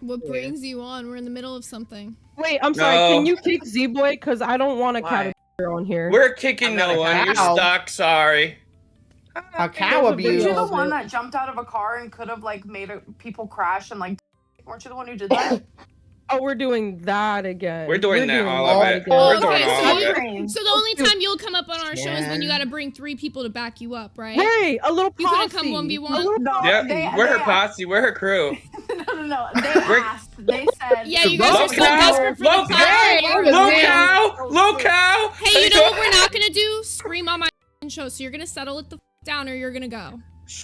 What brings you on? We're in the middle of something. Wait, I'm sorry. Can you kick Z-Boy? Because I don't want a cow on here. We're kicking no one. You're stuck. Sorry. A cow abuse. Weren't you the one that jumped out of a car and could have like made people crash and like? Weren't you the one who did that? Oh, we're doing that again. We're doing that all of it. Oh, we're doing all of it. So the only time you'll come up on our show is when you got to bring 3 people to back you up, right? Hey, a little posse. You couldn't come 1v1? No, yep, we're her posse. We're her crew. No. They asked. They said. Yeah, you guys are so desperate for the platform. Lolcow. Hey, you know what we're not gonna do? Scream on my show. So you're gonna settle it the down, or you're gonna go.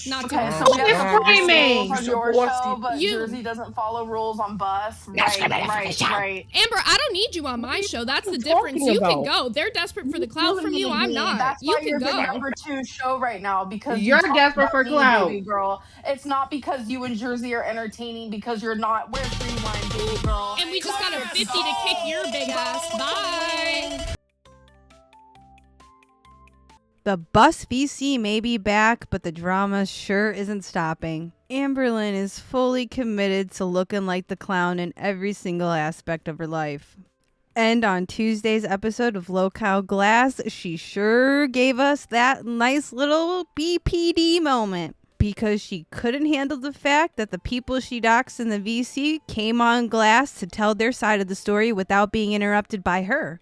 Not okay, so we have to screaming. on your show, but Jersey doesn't follow rules on bus. Right. Amber, I don't need you on my show. That's the difference. You can go. They're desperate for the clout from you. I'm not. That's you why can you're go. the number 2 show right now because you're desperate for clout, baby girl. It's not because you and Jersey are entertaining because you're not. Where's Rewind, baby girl? And we just got a 50 to kick your big ass. Bye. The bus VC may be back, but the drama sure isn't stopping. Amberlynn is fully committed to looking like the clown in every single aspect of her life. And on Tuesday's episode of Lolcow Glass, she sure gave us that nice little BPD moment. Because she couldn't handle the fact that the people she doxed in the VC came on Glass to tell their side of the story without being interrupted by her.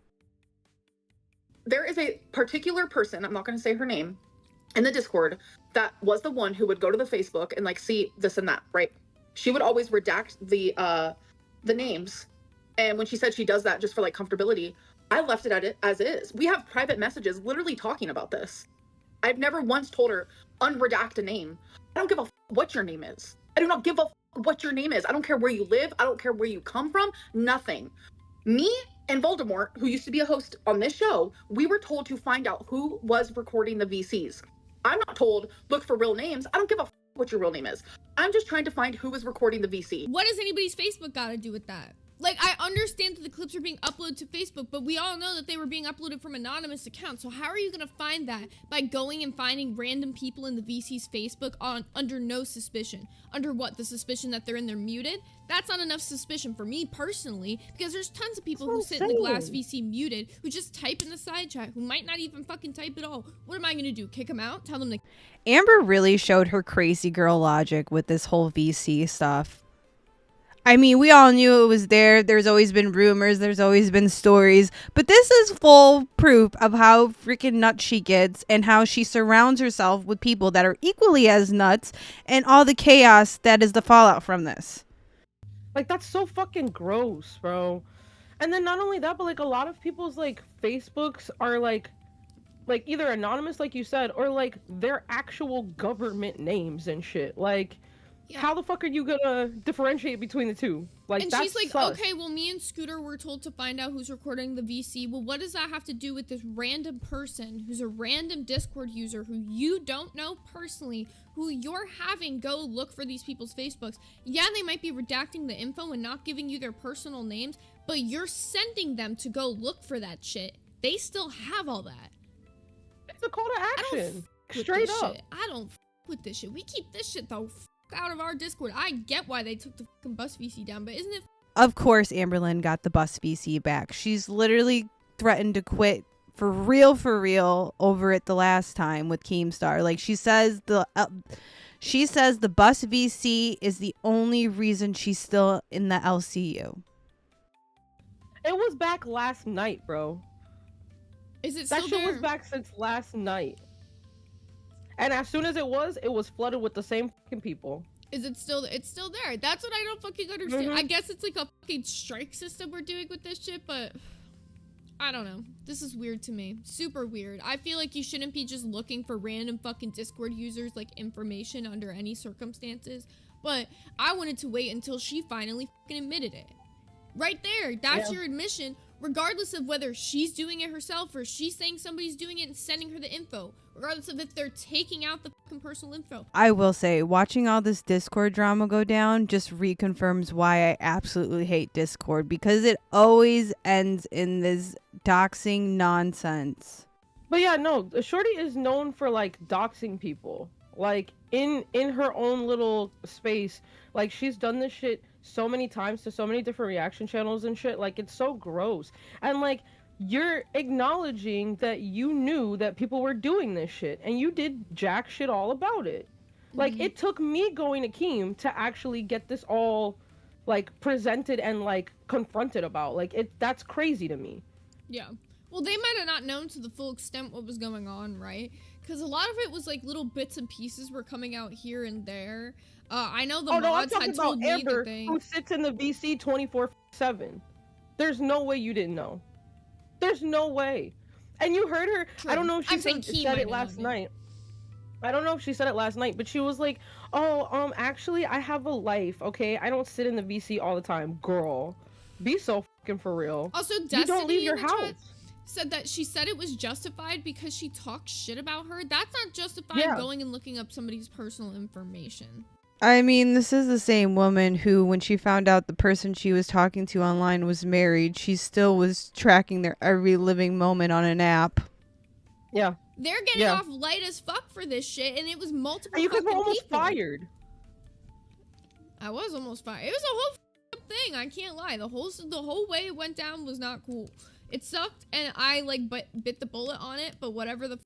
There is a particular person, I'm not going to say her name, in the Discord that was the one who would go to the Facebook and like see this and that, right? She would always redact the names. And when she said she does that just for like comfortability, I left it as is. We have private messages literally talking about this. I've never once told her unredact a name. I don't give a what your name is. I do not give a what your name is. I don't care where you live. I don't care where you come from. Nothing. Me and Voldemort, who used to be a host on this show, we were told to find out who was recording the VCs. I'm not told, look for real names. I don't give a what your real name is. I'm just trying to find who was recording the VC. What does anybody's Facebook got to do with that? Like, I understand that the clips are being uploaded to Facebook, but we all know that they were being uploaded from anonymous accounts. So how are you going to find that? By going and finding random people in the VC's Facebook under no suspicion. Under what? The suspicion that they're in there muted? That's not enough suspicion for me personally, because there's tons of people who sit in the Glass VC muted, who just type in the side chat, who might not even fucking type at all. What am I going to do? Kick them out? Tell them to... Amber really showed her crazy girl logic with this whole VC stuff. I mean, we all knew it was there. There's always been rumors. There's always been stories. But this is full proof of how freaking nuts she gets and how she surrounds herself with people that are equally as nuts and all the chaos that is the fallout from this. Like, that's so fucking gross, bro. And then not only that, but like a lot of people's like Facebooks are like either anonymous, like you said, or like their actual government names and shit. Like... Yeah. How the fuck are you gonna differentiate between the two? Like, and she's like, sus. Okay, well, me and Scooter were told to find out who's recording the VC. Well, what does that have to do with this random person who's a random Discord user who you don't know personally, who you're having go look for these people's Facebooks? Yeah, they might be redacting the info and not giving you their personal names, but you're sending them to go look for that shit. They still have all that. It's a call to action. Straight up. I don't with this shit. We keep this shit though out of our Discord. I get why they took the fucking bus VC down, but isn't it? Of course, Amberlynn got the bus VC back. She's literally threatened to quit for real over it the last time with Keemstar. Like, she says the bus VC is the only reason she's still in the LCU. It was back last night, bro. Is it still that shit there? Was back since last night. And as soon as it was flooded with the same fucking people. Is it still? It's still there. That's what I don't fucking understand. I guess it's like a fucking strike system we're doing with this shit, but I don't know. This is weird to me. Super weird. I feel like you shouldn't be just looking for random fucking Discord users like information under any circumstances. But I wanted to wait until she finally fucking admitted it. Right there. That's your admission. Regardless of whether she's doing it herself or she's saying somebody's doing it and sending her the info. Regardless of if they're taking out the fucking personal info. I will say, watching all this Discord drama go down just reconfirms why I absolutely hate Discord. Because it always ends in this doxing nonsense. But yeah, no, Shorty is known for like doxing people. Like in her own little space. Like, she's done this shit so many times to so many different reaction channels and shit. Like, it's so gross. And like, you're acknowledging that you knew that people were doing this shit and you did jack shit all about it. Like, it took me going to Keem to actually get this all like presented and like confronted about. Like, that's crazy to me. Yeah. Well, they might have not known to the full extent what was going on, right? Because a lot of it was like little bits and pieces were coming out here and there. I know the mods had told me Amber, that they... who sits in the VC 24/7. There's no way you didn't know. There's no way. And you heard her. True. I don't know if she said it know, last yeah. night. I don't know if she said it last night, but she was like, "Oh, actually, I have a life. Okay, I don't sit in the VC all the time, girl. Be so fucking for real. Also, You Destiny don't leave your in the house." chat said that she said it was justified because she talked shit about her. That's not justified going and looking up somebody's personal information. I mean, this is the same woman who, when she found out the person she was talking to online was married, she still was tracking their every living moment on an app. Yeah. They're getting off light as fuck for this shit, and it was multiple You guys were almost people. fired. I was almost fired. It was a whole thing. I can't lie. The whole way it went down was not cool. It sucked, and I like bit the bullet on it. But whatever the.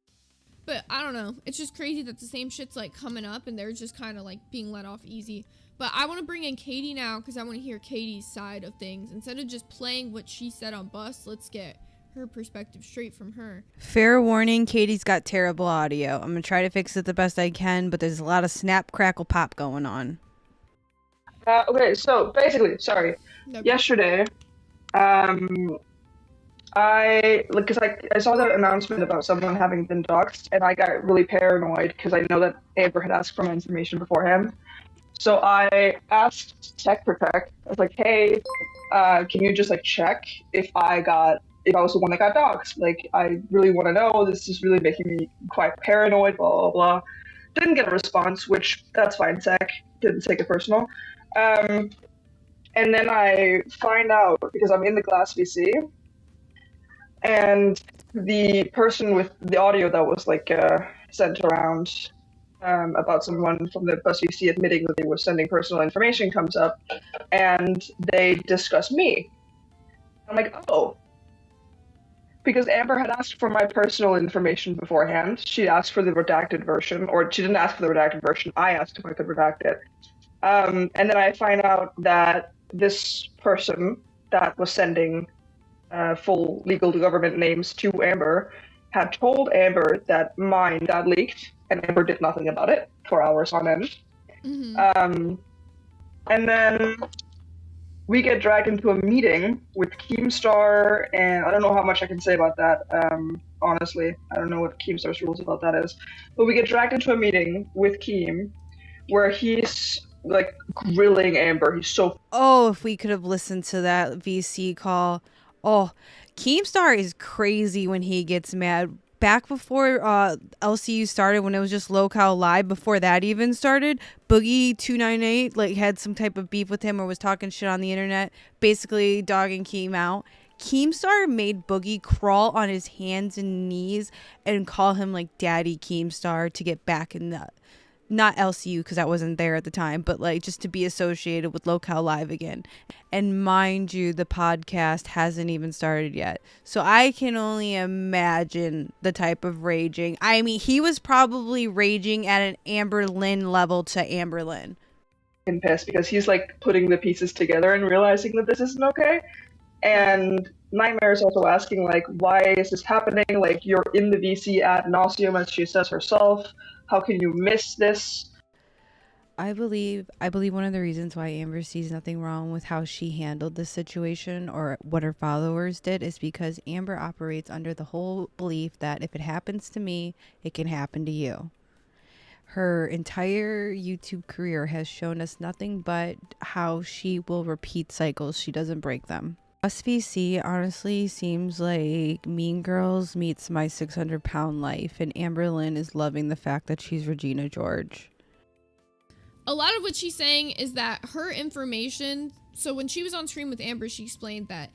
But I don't know. It's just crazy that the same shit's like coming up, and they're just kind of like being let off easy. But I want to bring in Katie now because I want to hear Katie's side of things instead of just playing what she said on Bus. Let's get her perspective straight from her. Fair warning, Katie's got terrible audio. I'm gonna try to fix it the best I can, but there's a lot of snap, crackle, pop going on. Okay, so basically, sorry. Yesterday, I saw the announcement about someone having been doxxed, and I got really paranoid because I know that Amber had asked for my information beforehand. So I asked Tech Protect. I was like, "Hey, can you just like check if I was the one that got doxxed? Like, I really want to know. This is really making me quite paranoid." Blah blah blah. Didn't get a response, which that's fine. Tech didn't take it personal. And then I find out because I'm in the Glass VC, and the person with the audio that was like sent around about someone from the Bus VC admitting that they were sending personal information comes up, and they discuss me. I'm like, oh. Because Amber had asked for my personal information beforehand. She asked for the redacted version, or she didn't ask for the redacted version. I asked if I could redact it. And then I find out that this person that was sending full legal government names to Amber had told Amber that mine got leaked, and Amber did nothing about it for hours on end. Mm-hmm. And then we get dragged into a meeting with Keemstar, and I don't know how much I can say about that, honestly. I don't know what Keemstar's rules about that is. But we get dragged into a meeting with Keem, where he's like grilling Amber. He's so... Oh, if we could have listened to that VC call. Oh, Keemstar is crazy when he gets mad. Back before LCU started, when it was just Lolcow Live, before that even started, Boogie298 like had some type of beef with him or was talking shit on the internet, basically dogging Keem out. Keemstar made Boogie crawl on his hands and knees and call him like Daddy Keemstar to get back in the, not LCU because I wasn't there at the time, but like just to be associated with Lolcow Live again. And mind you, the podcast hasn't even started yet. So I can only imagine the type of raging. I mean, he was probably raging at an Amberlynn level to Amberlynn. I'm pissed because he's like putting the pieces together and realizing that this isn't okay. And Nightmare is also asking like, why is this happening? Like, you're in the VC ad nauseum, as she says herself. How can you miss this? I believe one of the reasons why Amber sees nothing wrong with how she handled this situation or what her followers did is because Amber operates under the whole belief that if it happens to me, it can happen to you. Her entire YouTube career has shown us nothing but how she will repeat cycles. She doesn't break them. SVC honestly seems like Mean Girls meets My 600-Pound Life, and Amberlynn is loving the fact that she's Regina George. A lot of what she's saying is that her information, so when she was on stream with Amber, she explained that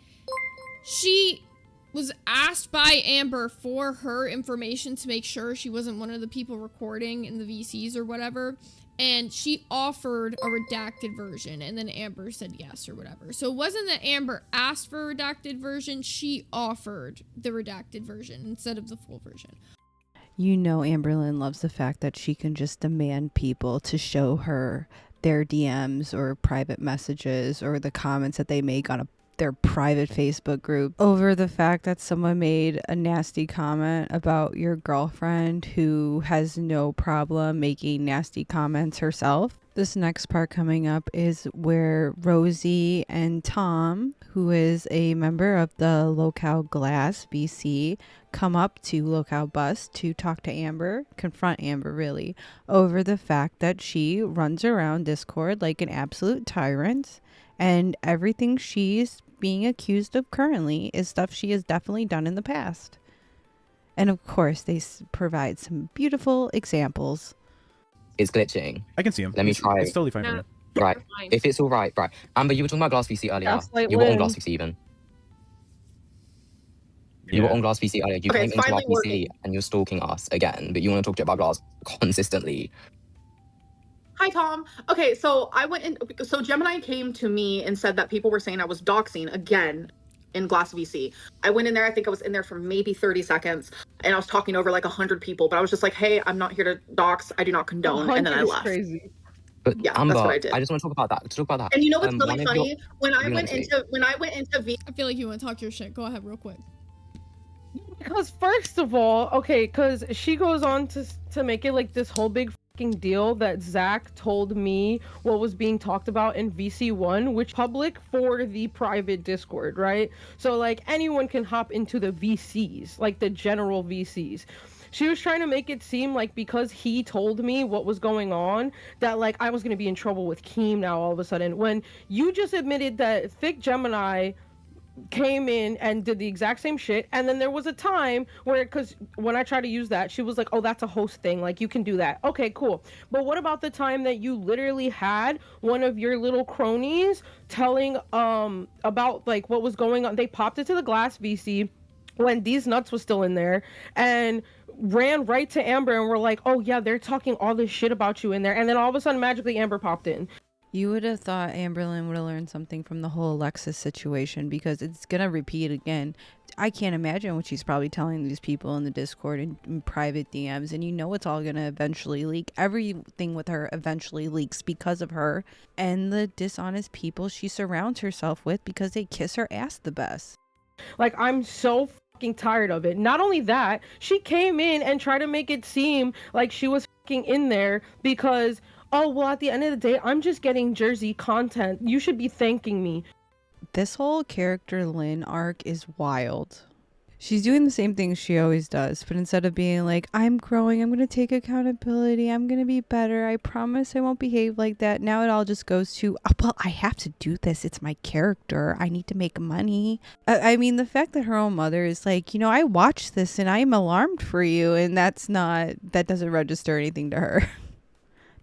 she was asked by Amber for her information to make sure she wasn't one of the people recording in the VCs or whatever. and she offered a redacted version, and then Amber said yes or whatever. So it wasn't that Amber asked for a redacted version, she offered the redacted version instead of the full version. You know Amberlynn loves the fact that she can just demand people to show her their DMs or private messages or the comments that they make on their private Facebook group over the fact that someone made a nasty comment about your girlfriend who has no problem making nasty comments herself. This next part coming up is where Rosie and Tom, who is a member of the Lolcow Glass VC, come up to Lolcow Bus to talk to Amber, confront Amber really, over the fact that she runs around Discord like an absolute tyrant, and everything she's being accused of currently is stuff she has definitely done in the past. And of course, they provide some beautiful examples. It's glitching. I can see him. Let me try. It's totally fine for me. Right. If it's all right. Amber, you were talking about Glass VC earlier. Gaslight You were on Lynn. Glass VC even. Yeah. You were on Glass VC earlier. You Okay, came it's into our finally VC working. and you're stalking us again, but you want to talk to about Glass consistently. Hi, Tom. Okay, so I went in. So Gemini came to me and said that people were saying I was doxing again in Glass VC. I went in there. I think I was in there for maybe 30 seconds, and I was talking over like 100 people. But I was just like, "Hey, I'm not here to dox. I do not condone." And then I 100 is left. Crazy. But Yeah, Amber, that's what I did. just want to talk about that. And you know what's really one of funny? your- When I you went wanna say? into V, I feel like you want to talk your shit. Go ahead real quick. Because first of all, okay, because she goes on to make it like this whole big fucking deal that Zach told me what was being talked about in VC1, which public for the private Discord, right? So like anyone can hop into the VCs, like the general VCs. She was trying to make it seem like because he told me what was going on, that like I was gonna be in trouble with Keem now all of a sudden. When you just admitted that Thick Gemini came in and did the exact same shit, and then there was a time where, because when I tried to use that, she was like, oh, that's a host thing, like you can do that. Okay, cool. But what about the time that you literally had one of your little cronies telling about like what was going on? They popped into the Glass VC when These Nuts was still in there and ran right to Amber and were like, oh yeah, they're talking all this shit about you in there, and then all of a sudden magically Amber popped in. You would have thought Amberlynn would have learned something from the whole Alexis situation, because it's going to repeat again. I can't imagine what she's probably telling these people in the Discord and in private DMs, and you know it's all going to eventually leak. Everything with her eventually leaks because of her and the dishonest people she surrounds herself with because they kiss her ass the best. Like, I'm so fucking tired of it. Not only that, she came in and tried to make it seem like she was fucking in there because, oh, well, at the end of the day, I'm just getting Jersey content. You should be thanking me. This whole character Lynn arc is wild. She's doing the same thing she always does, but instead of being like, I'm growing, I'm going to take accountability, I'm going to be better, I promise I won't behave like that, now it all just goes to, oh, well, I have to do this, it's my character, I need to make money. I mean, the fact that her own mother is like, you know, I watched this and I'm alarmed for you, and that doesn't register anything to her.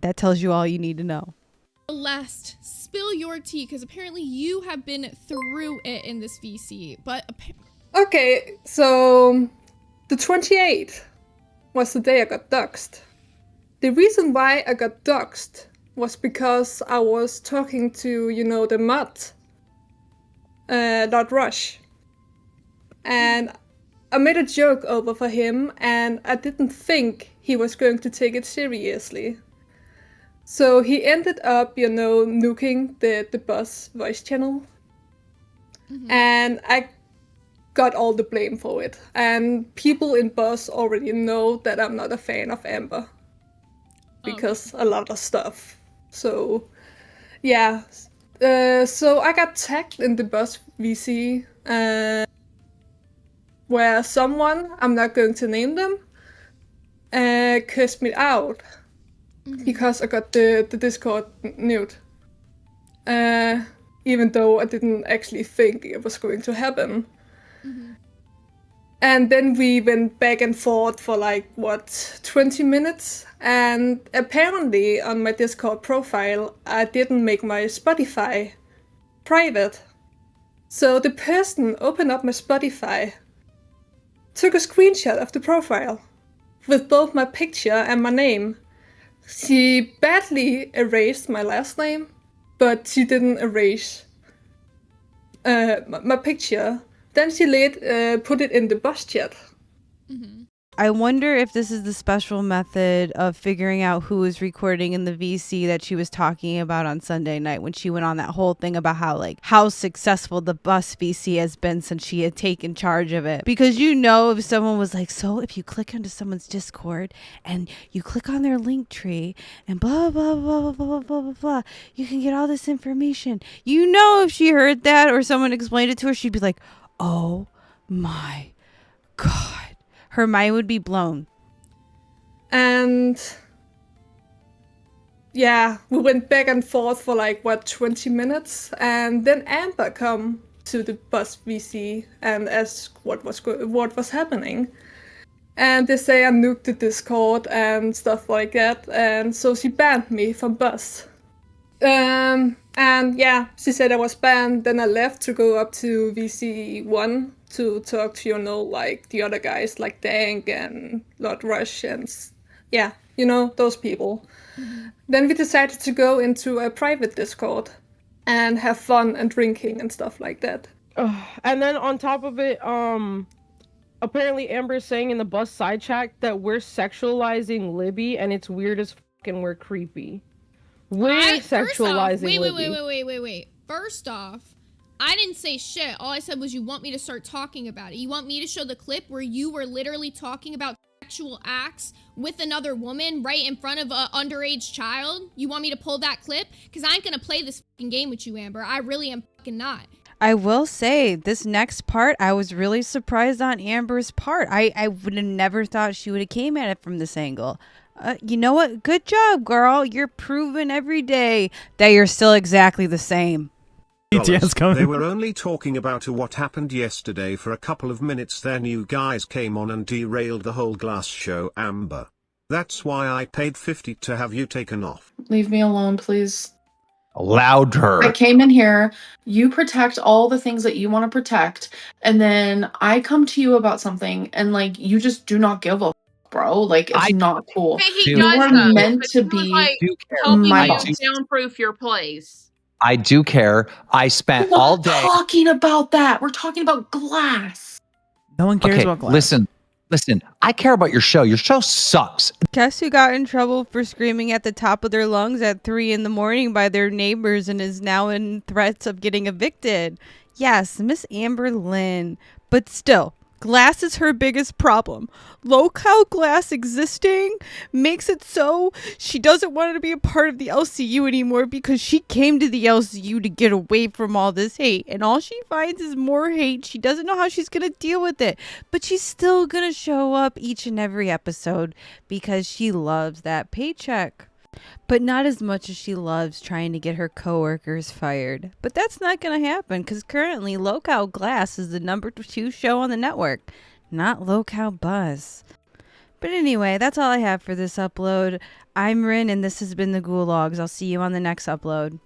That tells you all you need to know. Celeste, spill your tea, because apparently you have been through it in this VC, but Okay, so the 28th was the day I got doxed. The reason why I got doxed was because I was talking to, you know, the mod, Lord Rush. And I made a joke over for him, and I didn't think he was going to take it seriously. So he ended up, you know, nuking the boss voice channel. Mm-hmm. And I got all the blame for it. And people in boss already know that I'm not a fan of Amber. Because a lot of stuff. So, yeah. So I got tagged in the boss VC. Where someone, I'm not going to name them, cursed me out. Mm-hmm. Because I got the Discord nude. Even though I didn't actually think it was going to happen. Mm-hmm. And then we went back and forth for 20 minutes. And apparently on my Discord profile, I didn't make my Spotify private. So the person opened up my Spotify, took a screenshot of the profile with both my picture and my name, She badly erased my last name, but she didn't erase my picture. Then she put it in the bus chat. I wonder if this is the special method of figuring out who is recording in the VC that she was talking about on Sunday night when she went on that whole thing about how successful the bus VC has been since she had taken charge of it. Because if someone was like, so if you click onto someone's Discord and you click on their link tree and blah, blah, blah, blah, blah, blah, blah, blah, you can get all this information. If she heard that or someone explained it to her, she'd be like, oh my God. Her mind would be blown. And yeah, we went back and forth for 20 minutes, and then Amber come to the bus VC and ask what was happening. And they say I nuked the Discord and stuff like that, and so she banned me from bus. And yeah, she said I was banned. Then I left to go up to VC1 to talk to, the other guys like Dank and Lord Rush and yeah, those people. Then we decided to go into a private Discord and have fun and drinking and stuff like that. And then on top of it, apparently Amber is saying in the bus side chat that we're sexualizing Libby, and it's weird as fucking we're creepy. We're sexualizing Libby. Wait. First off, I didn't say shit. All I said was you want me to start talking about it. You want me to show the clip where you were literally talking about sexual acts with another woman right in front of an underage child? You want me to pull that clip? Because I ain't gonna play this fucking game with you, Amber. I really am fucking not. I will say, this next part, I was really surprised on Amber's part. I would have never thought she would have came at it from this angle. You know what? Good job, girl. You're proving every day that you're still exactly the same. They were only talking about what happened yesterday for a couple of minutes. Then you guys came on and derailed the whole glass show, Amber. That's why I paid 50 to have you taken off. Leave me alone, please. Allowed her. I came in here, you protect all the things that you want to protect, and then I come to you about something, and you just do not give a bro. It's not cool. Hey, he You does are though, meant but to he was be helping my you boss. soundproof your place. I do care. I spent all day talking about that. We're talking about glass. No one cares about glass. Listen. I care about your show. Your show sucks. Guess who got in trouble for screaming at the top of their lungs at 3 a.m. by their neighbors and is now in threats of getting evicted? Yes, Miss Amber Lynn. But still, glass is her biggest problem. Lolcow glass existing makes it so she doesn't want to be a part of the LCU anymore because she came to the LCU to get away from all this hate. And all she finds is more hate. She doesn't know how she's going to deal with it. But she's still going to show up each and every episode because she loves that paycheck. But not as much as she loves trying to get her coworkers fired. But that's not going to happen because currently Lolcow Glass is the #2 show on the network, not Lolcow Buzz. But anyway, that's all I have for this upload. I'm Rin and this has been the Gulags. I'll see you on the next upload.